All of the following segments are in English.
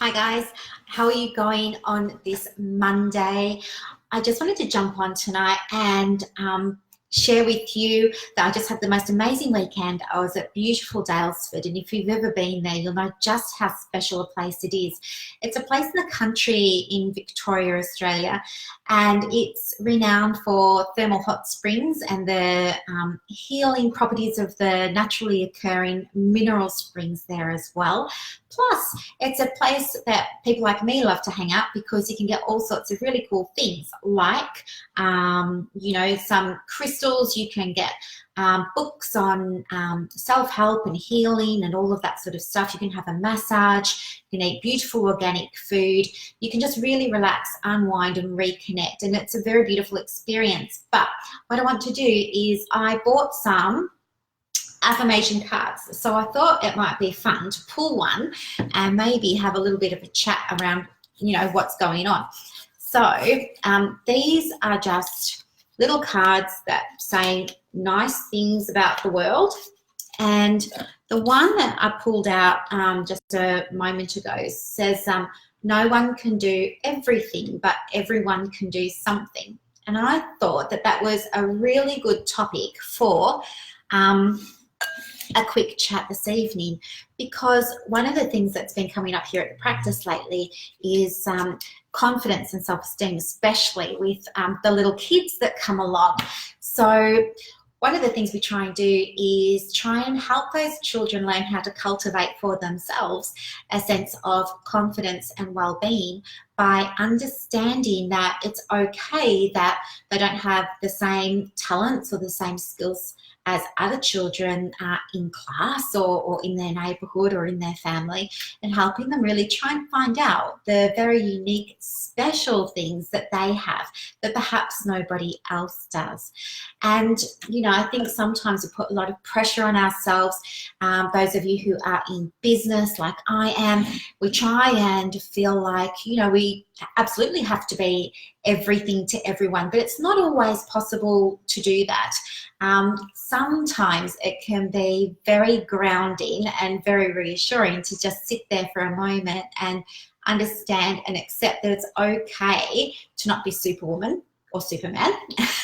Hi guys, how are you going on this Monday? I just wanted to jump on tonight and share with you that I just had the most amazing weekend. I was at beautiful Daylesford, and if you've ever been there, you'll know just how special a place it is. It's a place in the country in Victoria, Australia, and it's renowned for thermal hot springs and the healing properties of the naturally occurring mineral springs there as well. Plus, it's a place that people like me love to hang out because you can get all sorts of really cool things like, some crystals. You can get books on self-help and healing and all of that sort of stuff. You can have a massage. You can eat beautiful organic food. You can just really relax, unwind and reconnect. And it's a very beautiful experience. But what I want to do is I bought some affirmation cards. So I thought it might be fun to pull one and maybe have a little bit of a chat around, what's going on. So these are just little cards that say nice things about the world. And the one that I pulled out just a moment ago says, no one can do everything, but everyone can do something. And I thought that that was a really good topic for a quick chat this evening, because one of the things that's been coming up here at the practice lately is confidence and self-esteem, especially with the little kids that come along. So one of the things we try and do is try and help those children learn how to cultivate for themselves a sense of confidence and well-being by understanding that it's okay that they don't have the same talents or the same skills as other children in class or in their neighbourhood or in their family, and helping them really try and find out the very unique, special things that they have that perhaps nobody else does. And, I think sometimes we put a lot of pressure on ourselves. Those of you who are in business like I am, we try and feel like, we absolutely have to be everything to everyone, but it's not always possible to do that. Sometimes it can be very grounding and very reassuring to just sit there for a moment and understand and accept that it's okay to not be Superwoman or Superman,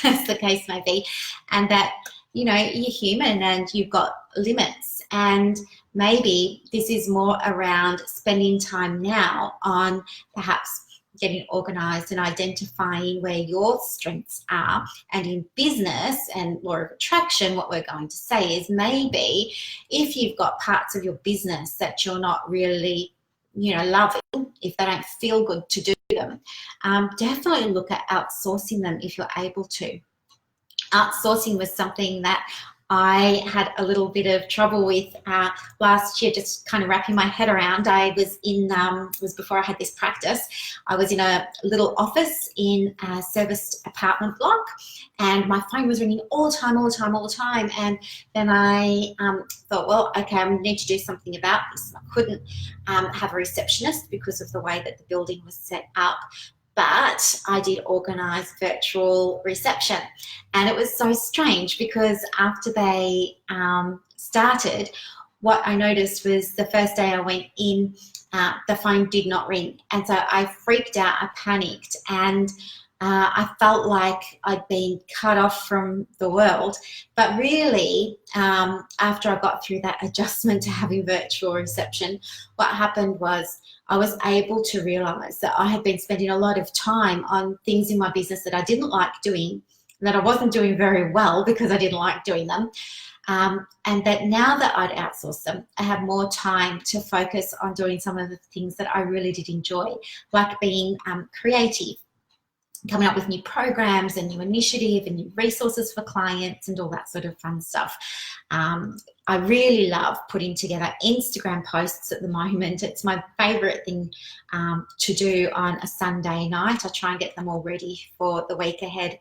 as the case may be, and that, you're human and you've got limits. And maybe this is more around spending time now on perhaps getting organised and identifying where your strengths are. And in business and law of attraction, what we're going to say is maybe if you've got parts of your business that you're not really, loving, if they don't feel good to do them, definitely look at outsourcing them if you're able to. Outsourcing was something that I had a little bit of trouble with last year, just kind of wrapping my head around. I was was before I had this practice, I was in a little office in a serviced apartment block, and my phone was ringing all the time. And then I thought, well, okay, I need to do something about this. I couldn't have a receptionist because of the way that the building was set up. But I did organise virtual reception, and it was so strange because after they started, what I noticed was the first day I went in, the phone did not ring, and so I freaked out, I panicked, and I felt like I'd been cut off from the world. But really, after I got through that adjustment to having virtual reception, what happened was I was able to realise that I had been spending a lot of time on things in my business that I didn't like doing, that I wasn't doing very well because I didn't like doing them. And that now that I'd outsourced them, I have more time to focus on doing some of the things that I really did enjoy, like being creative, coming up with new programs and new initiative and new resources for clients and all that sort of fun stuff. I really love putting together Instagram posts at the moment. It's my favourite thing to do on a Sunday night. I try and get them all ready for the week ahead.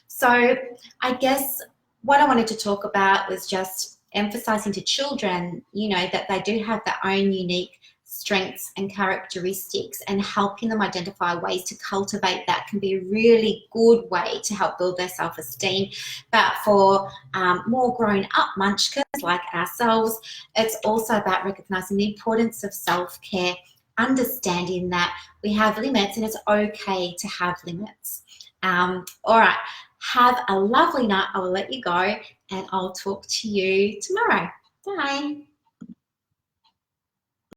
So I guess what I wanted to talk about was just emphasising to children, that they do have their own unique strengths and characteristics, and helping them identify ways to cultivate that can be a really good way to help build their self-esteem. But for more grown-up munchkins like ourselves, it's also about recognising the importance of self-care understanding that we have limits and it's okay to have limits. All right, have a lovely night. I will let you go and I'll talk to you tomorrow. Bye.